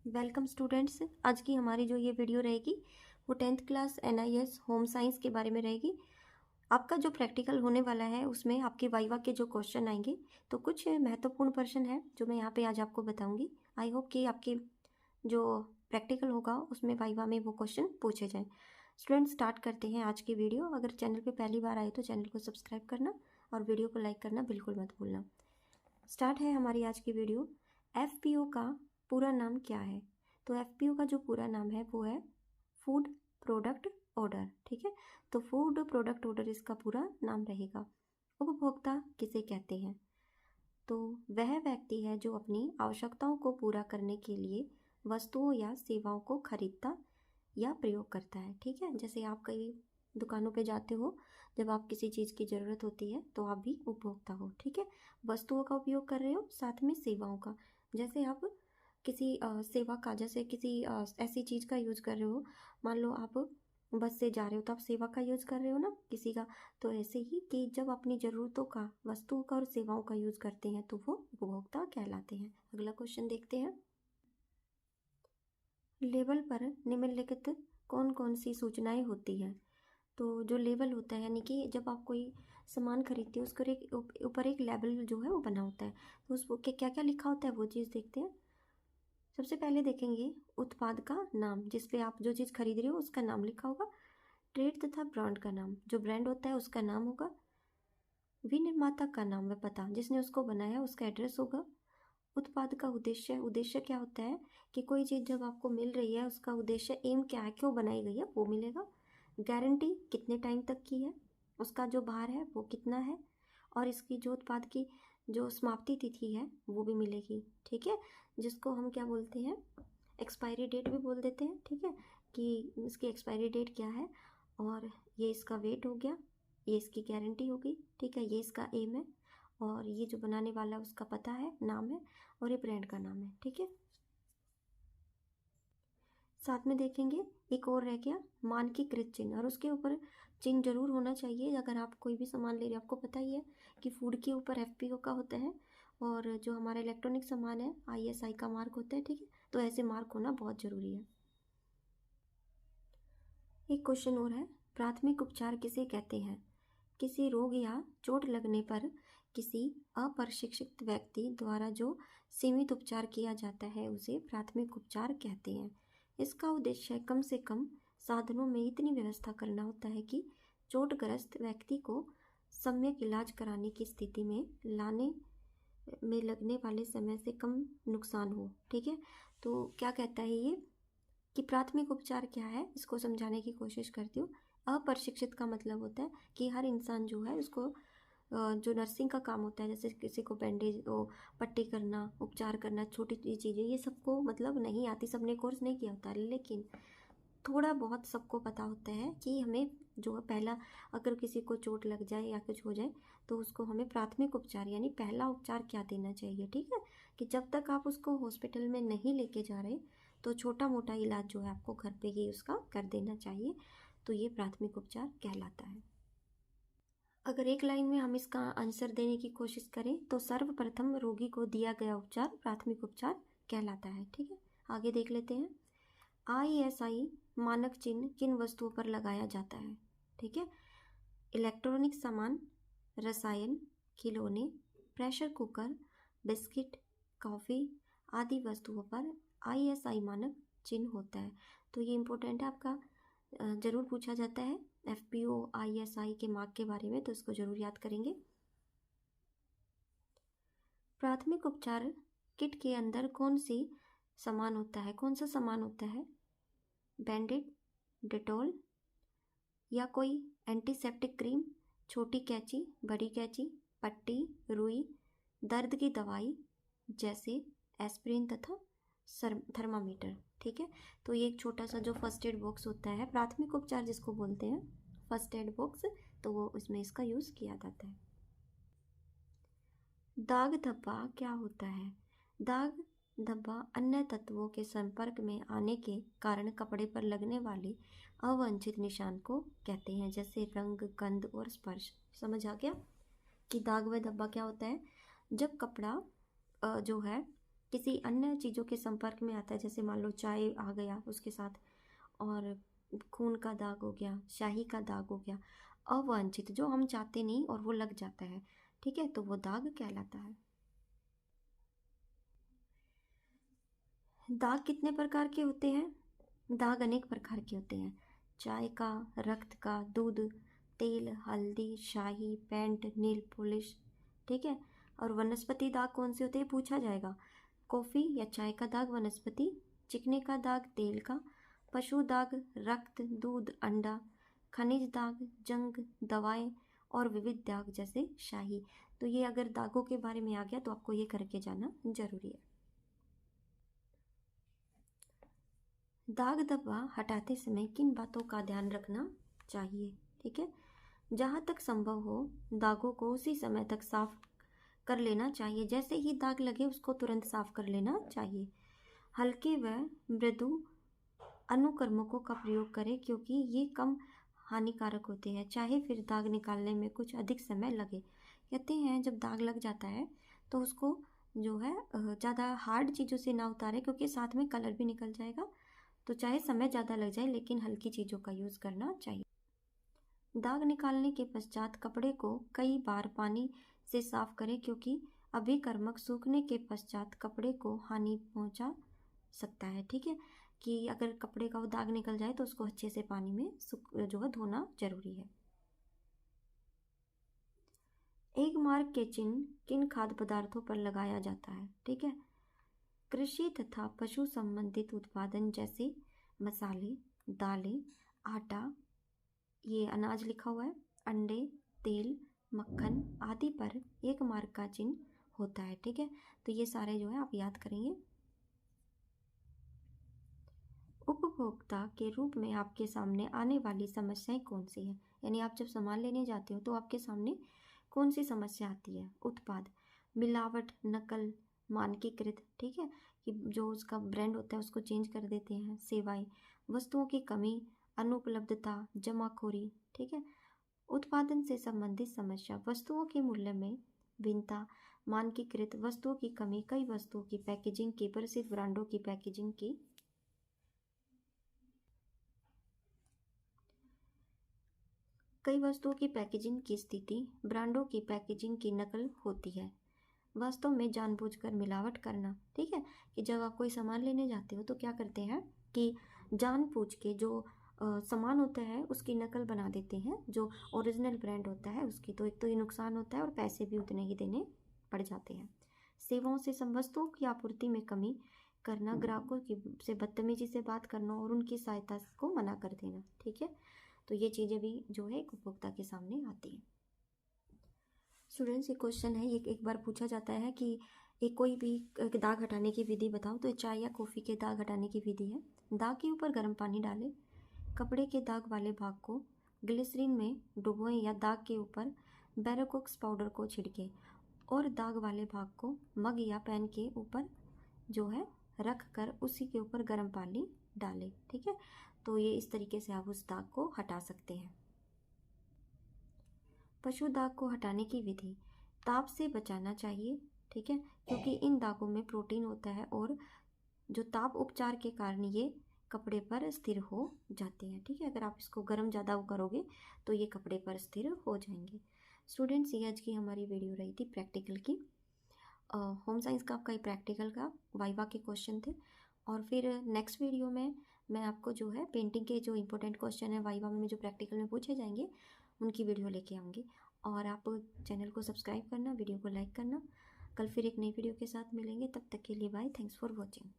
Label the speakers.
Speaker 1: Welcome students. आज की हमारी जो ये वीडियो रहेगी वो 10th class NIS home science के बारे में रहेगी। आपका जो प्रैक्टिकल होने वाला है उसमें आपके वाइवा के जो क्वेश्चन आएंगे, तो कुछ महत्वपूर्ण प्रश्न है जो मैं यहाँ पे आज आपको बताऊंगी। आई होप कि आपके जो प्रैक्टिकल होगा उसमें वाइवा में वो क्वेश्चन पूछे जाएँ। स्टूडेंट, स्टार्ट करते हैं आज की वीडियो। अगर चैनल पर पहली बार आए तो चैनल को सब्सक्राइब करना और वीडियो को लाइक करना बिल्कुल मत भूलना। स्टार्ट है हमारी आज की वीडियो। FPO का पूरा नाम क्या है? तो FPO का जो पूरा नाम है वो है फूड प्रोडक्ट ऑर्डर। ठीक है, तो फूड प्रोडक्ट ऑर्डर इसका पूरा नाम रहेगा। उपभोक्ता किसे कहते हैं? तो वह व्यक्ति है जो अपनी आवश्यकताओं को पूरा करने के लिए वस्तुओं या सेवाओं को खरीदता या प्रयोग करता है। ठीक है, जैसे आप कई दुकानों पे जाते हो, जब आप किसी चीज़ की ज़रूरत होती है तो आप भी उपभोक्ता हो। ठीक है, वस्तुओं का उपयोग कर रहे हो, साथ में सेवाओं का। जैसे आप किसी सेवा का, जैसे किसी ऐसी चीज़ का यूज़ कर रहे हो, मान लो आप बस से जा रहे हो तो आप सेवा का यूज़ कर रहे हो ना किसी का। तो ऐसे ही कि जब अपनी ज़रूरतों का, वस्तुओं का और सेवाओं का यूज़ करते हैं तो वो उपभोक्ता कहलाते हैं। अगला क्वेश्चन देखते हैं। लेबल पर निम्नलिखित कौन कौन सी सूचनाएं होती हैं? तो जो लेबल होता है, यानी कि जब आप कोई सामान खरीदते हो उसको एक ऊपर एक लेबल जो है वो बना होता है, तो उस के क्या क्या लिखा होता है वो चीज़ देखते हैं। सबसे पहले देखेंगे उत्पाद का नाम, जिस पे आप जो चीज़ खरीद रहे हो उसका नाम लिखा होगा। ट्रेड तथा ब्रांड का नाम, जो ब्रांड होता है उसका नाम होगा। विनिर्माता का नाम व पता, जिसने उसको बनाया उसका एड्रेस होगा। उत्पाद का उद्देश्य, उद्देश्य क्या होता है कि कोई चीज़ जब आपको मिल रही है उसका उद्देश्य, एम क्या है, क्यों बनाई गई है, वो मिलेगा। गारंटी कितने टाइम तक की है, उसका जो भार है वो कितना है, और इसकी जो उत्पाद की जो समाप्ति तिथि है वो भी मिलेगी। ठीक है, जिसको हम क्या बोलते हैं, एक्सपायरी डेट भी बोल देते हैं। ठीक है, कि इसकी एक्सपायरी डेट क्या है, और ये इसका वेट हो गया, ये इसकी गारंटी होगी। ठीक है, ये इसका एम है, और ये जो बनाने वाला है उसका पता है, नाम है, और ये ब्रांड का नाम है। ठीक है, साथ में देखेंगे एक और रह गया मानकीकृत चिन्ह, और उसके ऊपर चिन्ह जरूर होना चाहिए। अगर आप कोई भी सामान ले रहे हो, आपको पता ही है कि फूड के ऊपर FPO का होता है, और जो हमारा इलेक्ट्रॉनिक सामान है ISI का मार्क होता है। ठीक है, तो ऐसे मार्क होना बहुत ज़रूरी है। एक क्वेश्चन और है, प्राथमिक उपचार किसे कहते हैं? किसी रोग या चोट लगने पर किसी अप्रशिक्षित व्यक्ति द्वारा जो सीमित उपचार किया जाता है उसे प्राथमिक उपचार कहते हैं। इसका उद्देश्य कम से कम साधनों में इतनी व्यवस्था करना होता है कि चोटग्रस्त व्यक्ति को सम्यक इलाज कराने की स्थिति में लाने में लगने वाले समय से कम नुकसान हो। ठीक है, तो क्या कहता है ये कि प्राथमिक उपचार क्या है, इसको समझाने की कोशिश करती हूँ। अप्रशिक्षित का मतलब होता है कि हर इंसान जो है उसको जो नर्सिंग का काम होता है, जैसे किसी को बैंडेज पट्टी करना, उपचार करना, छोटी चीज़ें, ये सबको मतलब नहीं आती, सबने कोर्स नहीं किया होता, लेकिन थोड़ा बहुत सबको पता होता है कि हमें जो है पहला, अगर किसी को चोट लग जाए या कुछ हो जाए तो उसको हमें प्राथमिक उपचार यानी पहला उपचार क्या देना चाहिए। ठीक है, कि जब तक आप उसको हॉस्पिटल में नहीं लेके जा रहे तो छोटा मोटा इलाज जो है आपको घर पे ही उसका कर देना चाहिए, तो ये प्राथमिक उपचार कहलाता है। अगर एक लाइन में हम इसका आंसर देने की कोशिश करें तो सर्वप्रथम रोगी को दिया गया उपचार प्राथमिक उपचार कहलाता है। ठीक है, आगे देख लेते हैं। ISI मानक चिन्ह किन वस्तुओं पर लगाया जाता है? ठीक है, इलेक्ट्रॉनिक सामान, रसायन, खिलौने, प्रेशर कुकर, बिस्किट, कॉफ़ी आदि वस्तुओं पर ISI मानक चिन्ह होता है। तो ये इम्पोर्टेंट है आपका, ज़रूर पूछा जाता है FPO ISI के मार्क के बारे में, तो इसको ज़रूर याद करेंगे। प्राथमिक उपचार किट के अंदर कौन सी सामान होता है, कौन सा सामान होता है? बैंडेड, डेटॉल, या कोई एंटीसेप्टिक क्रीम, छोटी कैंची, बड़ी कैंची, पट्टी, रुई, दर्द की दवाई जैसे एस्पिरिन तथा थर्मामीटर। ठीक है, तो ये एक छोटा सा जो फर्स्ट एड बॉक्स होता है, प्राथमिक उपचार जिसको बोलते हैं फर्स्ट एड बॉक्स, तो वो उसमें इसका यूज़ किया जाता है। दाग धब्बा क्या होता है? दाग धब्बा अन्य तत्वों के संपर्क में आने के कारण कपड़े पर लगने वाले अवांछित निशान को कहते हैं, जैसे रंग, गंध और स्पर्श। समझ आ गया कि दाग व धब्बा क्या होता है? जब कपड़ा जो है किसी अन्य चीज़ों के संपर्क में आता है, जैसे मान लो चाय आ गया उसके साथ, और खून का दाग हो गया, स्याही का दाग हो गया, अवांछित जो हम चाहते नहीं और वो लग जाता है, ठीक है, तो वो दाग कहलाता है। दाग कितने प्रकार के होते हैं? दाग अनेक प्रकार के होते हैं। चाय का, रक्त का, दूध, तेल, हल्दी, शाही, पेंट, नील पॉलिश, ठीक है। और वनस्पति दाग कौन से होते हैं पूछा जाएगा। कॉफ़ी या चाय का दाग वनस्पति, चिकने का दाग तेल का, पशु दाग रक्त, दूध, अंडा, खनिज दाग जंग, दवाएं, और विविध दाग जैसे शाही। तो ये अगर दागों के बारे में आ गया तो आपको ये करके जाना जरूरी है। दाग धब्बा हटाते समय किन बातों का ध्यान रखना चाहिए? ठीक है, जहाँ तक संभव हो दागों को उसी समय तक साफ कर लेना चाहिए, जैसे ही दाग लगे उसको तुरंत साफ कर लेना चाहिए। हल्के व मृदु अनुकर्मकों का प्रयोग करें क्योंकि ये कम हानिकारक होते हैं, चाहे फिर दाग निकालने में कुछ अधिक समय लगे। कहते हैं जब दाग लग जाता है तो उसको जो है ज़्यादा हार्ड चीज़ों से ना उतारें, क्योंकि साथ में कलर भी निकल जाएगा। तो चाहे समय ज़्यादा लग जाए लेकिन हल्की चीज़ों का यूज़ करना चाहिए। दाग निकालने के पश्चात कपड़े को कई बार पानी से साफ करें, क्योंकि अभिकर्मक सूखने के पश्चात कपड़े को हानि पहुंचा सकता है। ठीक है, कि अगर कपड़े का वो दाग निकल जाए तो उसको अच्छे से पानी में जो है धोना जरूरी है। एक मार्क के चिन्ह किन खाद्य पदार्थों पर लगाया जाता है? ठीक है, कृषि तथा पशु संबंधित उत्पादन जैसे मसाले, दालें, आटा, ये अनाज लिखा हुआ है, अंडे, तेल, मक्खन आदि पर एक मार्क का चिन्ह होता है। ठीक है, तो ये सारे जो है आप याद करेंगे। उपभोक्ता के रूप में आपके सामने आने वाली समस्याएं कौन सी हैं? यानी आप जब सामान लेने जाते हो तो आपके सामने कौन सी समस्या आती है? उत्पाद, मिलावट, नकल, मानकीकृत, ठीक है, कि जो उसका ब्रांड होता है उसको चेंज कर देते हैं। सेवाएं, वस्तुओं की कमी, अनुपलब्धता, जमाखोरी, ठीक है। उत्पादन से संबंधित समस्या, वस्तुओं के मूल्य में भिन्नता, मानकीकृत, वस्तुओं की कमी, कई वस्तुओं की पैकेजिंग की, प्रसिद्ध ब्रांडों की पैकेजिंग की, कई वस्तुओं की पैकेजिंग की स्थिति, ब्रांडों की पैकेजिंग की नकल होती है। वास्तव में जानबूझकर मिलावट करना, ठीक है, कि जब आप कोई सामान लेने जाते हो तो क्या करते हैं कि जानबूझ के जो सामान होता है उसकी नकल बना देते हैं जो ओरिजिनल ब्रांड होता है उसकी। तो एक तो ये नुकसान होता है और पैसे भी उतने ही देने पड़ जाते हैं। सेवाओं से वस्तुओं की आपूर्ति में कमी करना, ग्राहकों की से बदतमीजी से बात करना और उनकी सहायता को मना कर देना। ठीक है, तो ये चीज़ें भी जो है एक उपभोक्ता के सामने आती हैं। स्टूडेंट्स, ये क्वेश्चन है, ये एक बार पूछा जाता है कि एक कोई भी दाग हटाने की विधि बताओ। तो चाय या कॉफ़ी के दाग हटाने की विधि है, दाग के ऊपर गर्म पानी डालें, कपड़े के दाग वाले भाग को ग्लिसरीन में डुबोएं या दाग के ऊपर बेरोक्स पाउडर को छिड़कें और दाग वाले भाग को मग या पैन के ऊपर जो है रख कर उसी के ऊपर गर्म पानी डालें। ठीक है, तो ये इस तरीके से आप उस दाग को हटा सकते हैं। पशु दाग को हटाने की विधि, ताप से बचाना चाहिए, ठीक है, क्योंकि इन दागों में प्रोटीन होता है और जो ताप उपचार के कारण ये कपड़े पर स्थिर हो जाते हैं। ठीक है, अगर आप इसको गर्म ज़्यादा करोगे तो ये कपड़े पर स्थिर हो जाएंगे। स्टूडेंट्स, ये आज की हमारी वीडियो रही थी प्रैक्टिकल की। होम साइंस का आपका प्रैक्टिकल का वाइवा के क्वेश्चन थे, और फिर नेक्स्ट वीडियो में मैं आपको जो है पेंटिंग के जो इंपॉर्टेंट क्वेश्चन है वाइवा में जो प्रैक्टिकल में पूछे जाएंगे उनकी वीडियो लेके आऊँगी। और आप चैनल को सब्सक्राइब करना, वीडियो को लाइक करना। कल फिर एक नई वीडियो के साथ मिलेंगे, तब तक के लिए बाय, थैंक्स फॉर वॉचिंग।